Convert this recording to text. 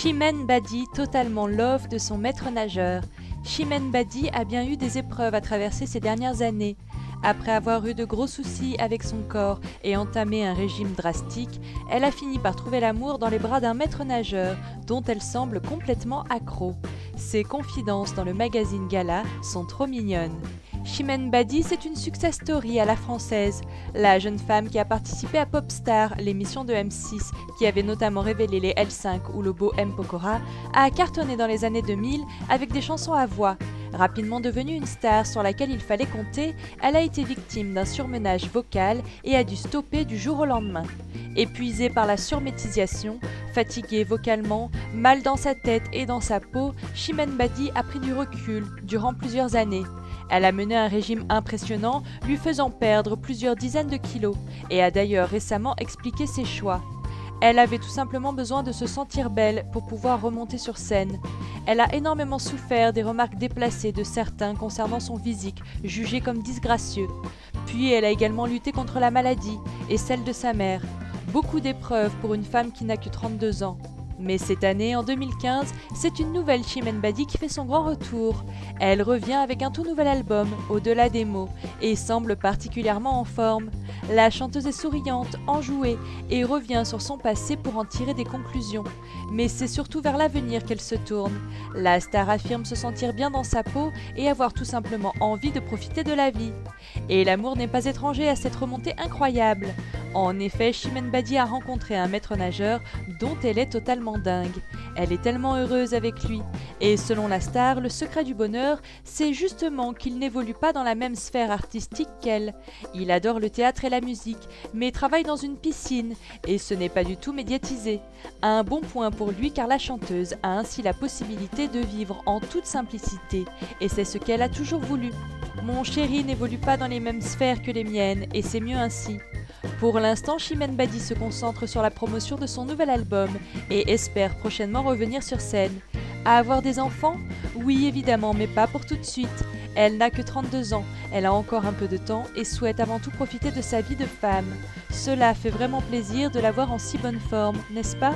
Chimène Badi totalement love de son maître nageur. Chimène Badi a bien eu des épreuves à traverser ces dernières années. Après avoir eu de gros soucis avec son corps et entamé un régime drastique, elle a fini par trouver l'amour dans les bras d'un maître nageur dont elle semble complètement accro. Ses confidences dans le magazine Gala sont trop mignonnes. Chimène Badi, c'est une success story à la française. La jeune femme qui a participé à Popstar, l'émission de M6, qui avait notamment révélé les L5 ou le beau M. Pokora, a cartonné dans les années 2000 avec des chansons à voix. Rapidement devenue une star sur laquelle il fallait compter, elle a été victime d'un surmenage vocal et a dû stopper du jour au lendemain. Épuisée par la surmétisation, fatiguée vocalement, mal dans sa tête et dans sa peau, Chimène Badi a pris du recul durant plusieurs années. Elle a mené un régime impressionnant, lui faisant perdre plusieurs dizaines de kilos, et a d'ailleurs récemment expliqué ses choix. Elle avait tout simplement besoin de se sentir belle pour pouvoir remonter sur scène. Elle a énormément souffert des remarques déplacées de certains concernant son physique, jugé comme disgracieux. Puis elle a également lutté contre la maladie et celle de sa mère. Beaucoup d'épreuves pour une femme qui n'a que 32 ans. Mais cette année, en 2015, c'est une nouvelle Chimène Badi qui fait son grand retour. Elle revient avec un tout nouvel album, Au-delà des mots, et semble particulièrement en forme. La chanteuse est souriante, enjouée, et revient sur son passé pour en tirer des conclusions. Mais c'est surtout vers l'avenir qu'elle se tourne. La star affirme se sentir bien dans sa peau et avoir tout simplement envie de profiter de la vie. Et l'amour n'est pas étranger à cette remontée incroyable. En effet, Chimène Badi a rencontré un maître nageur dont elle est totalement dingue. Elle est tellement heureuse avec lui. Et selon la star, le secret du bonheur, c'est justement qu'il n'évolue pas dans la même sphère artistique qu'elle. Il adore le théâtre et la musique, mais travaille dans une piscine, et ce n'est pas du tout médiatisé. Un bon point pour lui car la chanteuse a ainsi la possibilité de vivre en toute simplicité, et c'est ce qu'elle a toujours voulu. Mon chéri n'évolue pas dans les mêmes sphères que les miennes, et c'est mieux ainsi. Pour l'instant, Chimène Badi se concentre sur la promotion de son nouvel album et espère prochainement revenir sur scène. À avoir des enfants ? Oui, évidemment, mais pas pour tout de suite. Elle n'a que 32 ans, elle a encore un peu de temps et souhaite avant tout profiter de sa vie de femme. Cela fait vraiment plaisir de la voir en si bonne forme, n'est-ce pas ?